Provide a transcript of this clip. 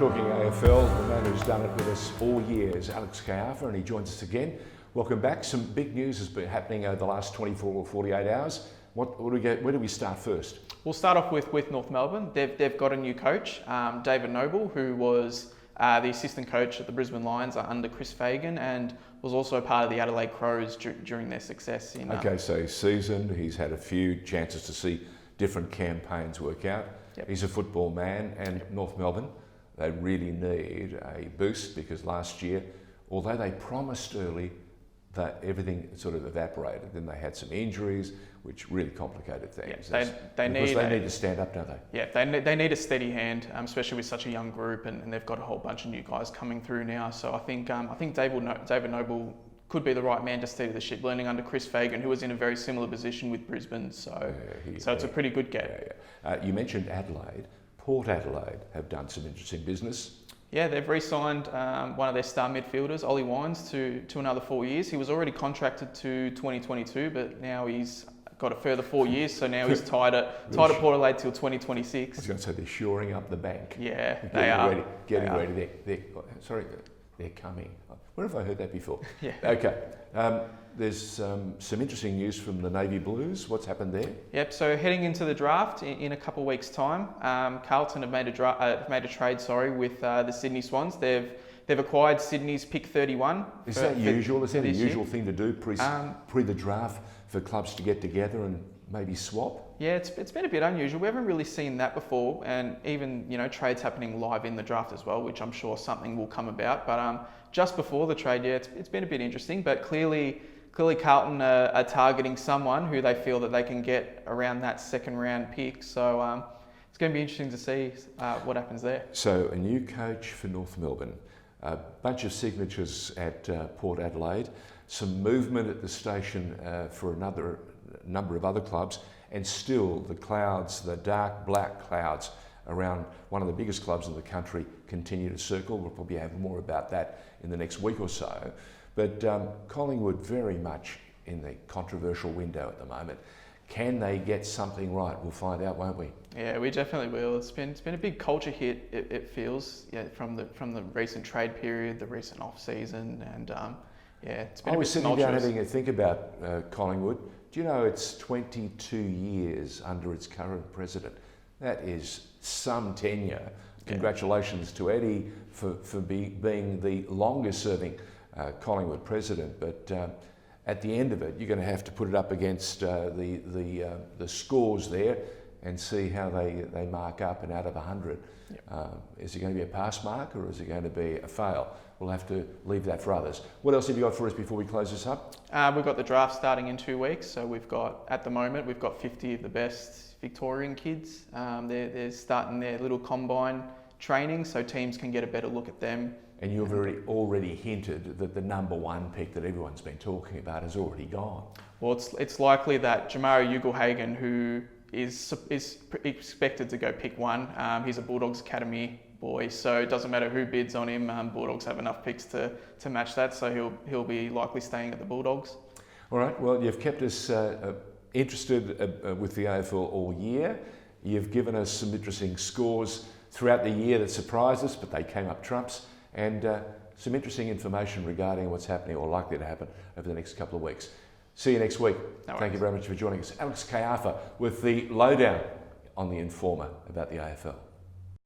Talking AFL, the man who's done it with us all year is Alex Caiafa, and he joins us again. Welcome back. Some big news has been happening over the last 24 or 48 hours. Where do we start first? We'll start off with North Melbourne. They've got a new coach, David Noble, who was the assistant coach at the Brisbane Lions under Chris Fagan and was also part of the Adelaide Crows during their success. Okay, so he's seasoned. He's had a few chances to see different campaigns work out. Yep. He's a football man, and North Melbourne, they really need a boost because last year, although they promised early that everything sort of evaporated, then they had some injuries which really complicated things. Yeah, they need to stand up, don't they? Yeah, they need a steady hand, especially with such a young group, and they've got a whole bunch of new guys coming through now. So I think David Noble could be the right man to steady the ship, learning under Chris Fagan, who was in a very similar position with Brisbane. So it's a pretty good get. You mentioned Adelaide. Port Adelaide have done some interesting business. Yeah, they've re-signed one of their star midfielders, Ollie Wines, to another 4 years. He was already contracted to 2022, but now he's got a further 4 years, so now he's tied at Port Adelaide till 2026. I was going to say they're shoring up the bank. Yeah, they are. Getting ready. They're coming. Where have I heard that before? Yeah. Okay. There's some interesting news from the Navy Blues. What's happened there? Yep. So heading into the draft in a couple of weeks' time, Carlton have made a trade. With the Sydney Swans. They've acquired Sydney's pick 31. Is that usual? Is that a usual thing to do pre the draft for clubs to get together and maybe swap? Yeah, it's been a bit unusual. We haven't really seen that before, and even trades happening live in the draft as well, which I'm sure something will come about. But just before the trade, yeah, it's been a bit interesting. But clearly Carlton are targeting someone who they feel that they can get around that second round pick. So it's going to be interesting to see what happens there. So a new coach for North Melbourne, a bunch of signatures at Port Adelaide, some movement at the station for another number of other clubs, and still the clouds, the dark black clouds around one of the biggest clubs in the country continue to circle. We'll probably have more about that in the next week or so. But Collingwood very much in the controversial window at the moment. Can they get something right? We'll find out, won't we? Yeah, we definitely will. It's been a big culture hit. It feels from the recent trade period, the recent off season, and it's been. I was sitting down having a think about Collingwood. Do you know it's 22 years under its current president? That is some tenure. Congratulations to Eddie for being the longest serving Collingwood president, but at the end of it, you're going to have to put it up against the scores there and see how they mark up, and out of 100. Is it going to be a pass mark or is it going to be a fail? We'll have to leave that for others. What else have you got for us before we close this up? We've got the draft starting in 2 weeks, so at the moment we've got 50 of the best Victorian kids. They're starting their little combine training, so teams can get a better look at them. And you've already hinted that the number one pick that everyone's been talking about has already gone. Well, it's likely that Jamari Ugle-Hagan, who is expected to go pick 1, he's a Bulldogs Academy boy, so it doesn't matter who bids on him. Bulldogs have enough picks to match that, so he'll be likely staying at the Bulldogs. All right. Well, you've kept us interested with the AFL all year. You've given us some interesting scores throughout the year that surprised us, but they came up trumps. And some interesting information regarding what's happening or likely to happen over the next couple of weeks. See you next week. Thank you very much for joining us. Alex Caiafa with the lowdown on The Informer about the AFL.